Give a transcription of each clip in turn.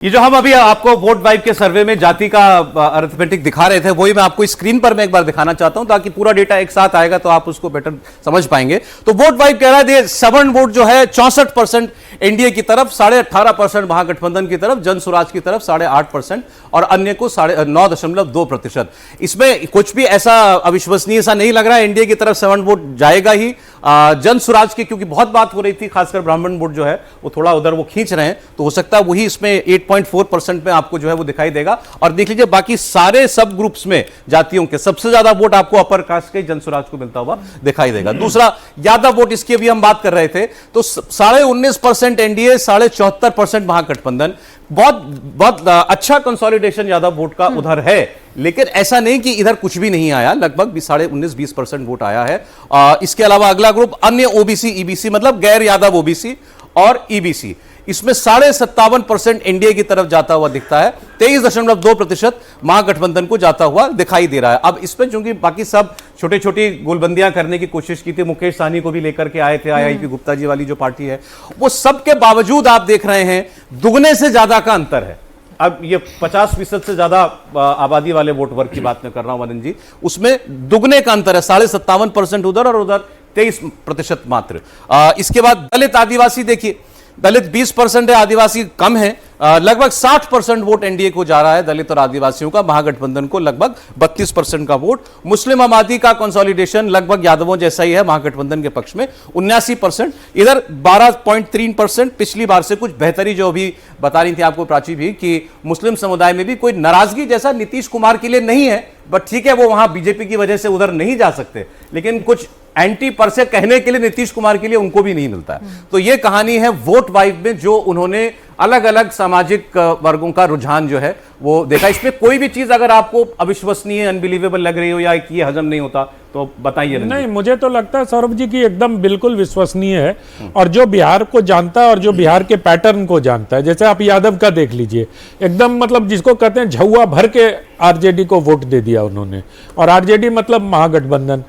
ये जो हम अभी आपको वोट वाइब के सर्वे में जाति का अरिथमेटिक दिखा रहे थे, वही मैं आपको स्क्रीन पर मैं एक बार दिखाना चाहता हूं ताकि पूरा डेटा एक साथ आएगा तो आप उसको बेटर समझ पाएंगे। तो वोट वाइब कह रहा है सवर्ण वोट जो है 64% एनडीए की तरफ, 18.5% महागठबंधन की तरफ, जन स्वराज की तरफ 8.5% और अन्य को 9.2%। इसमें कुछ भी ऐसा अविश्वसनीय सा नहीं लग रहा है। एनडीए की तरफ सवर्ण वोट जाएगा ही। जन स्वराज की क्योंकि बहुत बात हो रही थी, खासकर ब्राह्मण वोट जो है वो थोड़ा उधर वो खींच रहे हैं, तो हो सकता है वही इसमें 8.4% में आपको जो है वो दिखाई देगा। और देख लीजिए बाकी सारे सब ग्रुप्स में जातियों के सबसे ज्यादा वोट आपको अपर कास्ट के जन स्वराज को मिलता हुआ दिखाई देगा। दूसरा यादव वोट, इसकी भी हम बात कर रहे थे, तो 19.5% एनडीए, 74% महागठबंधन। बहुत अच्छा कंसोलिडेशन यादव वोट का उधर है, लेकिन ऐसा नहीं कि इधर कुछ भी नहीं आया। लगभग 19-20% वोट आया है। इसके अलावा अगला ग्रुप अन्य ओबीसी ईबीसी, मतलब गैर यादव ओबीसी और ईबीसी, इसमें 57.5% एनडीए की तरफ जाता हुआ दिखता है। 23.2% महागठबंधन को जाता हुआ दिखाई दे रहा है। अब इसमें चूंकि बाकी सब छोटी छोटी गोलबंदियां करने की कोशिश की थी, मुकेश साहनी को भी लेकर के आए थे, आईआईपी गुप्ता जी वाली जो पार्टी है, वो सब के बावजूद आप देख रहे हैं दुगने से ज्यादा का अंतर है। अब ये 50% से ज्यादा आबादी वाले वोट वर्ग की बात मैं कर रहा हूं मदन जी, उसमें दुगने का अंतर है। 57.5% उधर और उधर 23% मात्र। इसके बाद दलित आदिवासी देखिए, दलित 20% है, आदिवासी कम है। लगभग 60% वोट एनडीए को जा रहा है दलित और आदिवासियों का, महागठबंधन को लगभग 32% का वोट। मुस्लिम आबादी का कंसोलिडेशन लगभग यादवों जैसा ही है, महागठबंधन के पक्ष में 79%, इधर 12.3%। पिछली बार से कुछ बेहतरी जो अभी बता रही थी आपको प्राची भी कि मुस्लिम समुदाय में भी कोई नाराजगी जैसा नीतीश कुमार के लिए नहीं है, बट ठीक है वो वहां बीजेपी की वजह से उधर नहीं जा सकते, लेकिन कुछ एंटी पर से कहने के लिए नीतीश कुमार के लिए उनको भी नहीं मिलता है। तो ये कहानी है वोट वाइब में, जो उन्होंने अलग अलग सामाजिक वर्गों का रुझान जो है वो देखा। इसमें कोई भी चीज अगर आपको अविश्वसनीय, अनबिलीवेबल लग रही हो या ये हजम नहीं होता तो बताइए। नहीं, मुझे तो लगता है सौरभ जी की एकदम बिल्कुल विश्वसनीय है। और जो बिहार को जानता है और जो बिहार के पैटर्न को जानता है, जैसे आप यादव का देख लीजिए, एकदम मतलब जिसको कहते हैं झुआ भर के आरजेडी को वोट दे दिया उन्होंने, और आरजेडी मतलब महागठबंधन।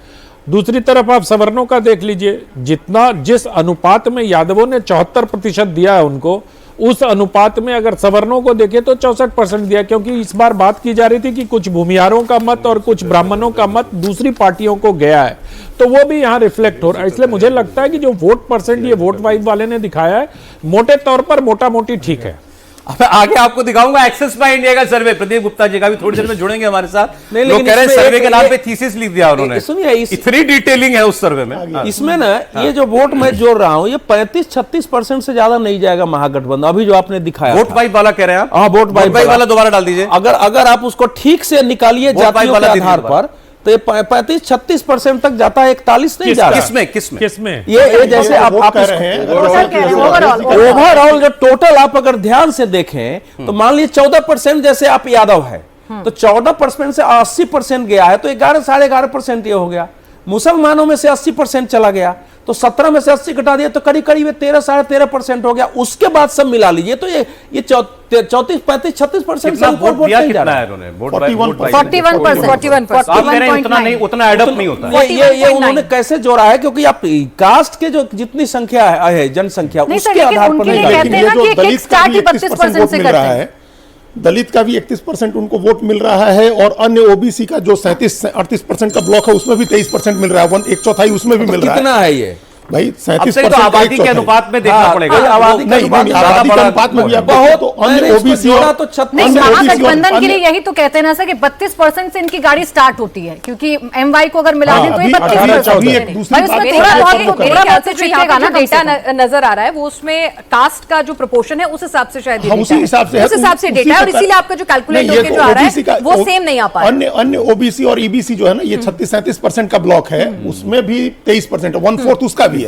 दूसरी तरफ आप सवर्णों का देख लीजिए, जिस अनुपात में यादवों ने 74% दिया है उनको, उस अनुपात में अगर सवर्णों को देखें तो 64% दिया, क्योंकि इस बार बात की जा रही थी कि कुछ भूमिहारों का मत और कुछ ब्राह्मणों का मत दूसरी पार्टियों को गया है, तो वो भी यहाँ रिफ्लेक्ट हो रहा है। इसलिए मुझे लगता है कि जो वोट परसेंट ये वोट वाइब वाले ने दिखाया है, मोटे तौर पर मोटा मोटी ठीक है। अब आगे आपको दिखाऊंगा एक्सेस बाय इंडिया का सर्वे, प्रदीप गुप्ता जी का भी थोड़ी देर में जुड़ेंगे हमारे साथ। लोग कह रहे हैं सर्वे के नाम पे थीसिस लिख दिया उन्होंने, इतनी डिटेलिंग है उस सर्वे में। इसमें ना ये जो वोट मैं जोड़ रहा हूँ, ये 35-36% से ज्यादा नहीं जाएगा महागठबंधन। अभी जो आपने दिखाया वोट वाइब वाला कह रहे हैं आप? हाँ, वोट वाइब वाला दोबारा डाल दीजिए। अगर आप उसको ठीक से निकालिए जातियों के आधार पर, तो ये 35-36% तक जाता है, 41 नहीं जा रहा। किसमें ये जैसे आप ओवरऑल जो टोटल आप अगर ध्यान से देखें तो मान लीजिए 14% जैसे आप यादव है, तो 14% से 80% गया है, तो 11-11.5% ये हो गया। मुसलमानों में से 80% चला गया, तो 17 में से 80 घटा दिया तो करीब करीब 13-13.5% हो गया। उसके बाद सब मिला लीजिए तो ये 34-35-36% उतना एडअप नहीं होता। ये उन्होंने कैसे जोड़ा है, क्योंकि आप कास्ट के जो जितनी संख्या है, जनसंख्या, उसके आधार पर दलित का भी 31% उनको वोट मिल रहा है, और अन्य ओबीसी का जो 37-38% का ब्लॉक है उसमें भी 23% मिल रहा है, 1/4 उसमें भी मिल रहा है। कितना है ये भाई? 37% तो आबादी के अनुपात में देखना पड़ेगा। आबादी के अनुपात में भी आप तो अन्य ओबीसी महागठबंधन के लिए यही तो कहते हैं ना सर कि 32% से इनकी गाड़ी स्टार्ट होती है, क्योंकि एमवाई को अगर मिला दें तो ये 32% डेटा नजर आ रहा है, वो उसमें कास्ट का जो प्रोपोर्शन है उस हिसाब से शायद उसी हिसाब से डेटा है, और इसीलिए आपका जो कैलकुलेट होकर जो आ रहा है वो सेम नहीं आ पा रहा। अन्य ओबीसी और ईबीसी जो है ना, ये 36-37% का ब्लॉक है, उसमें भी 23%, 1/4 उसका भी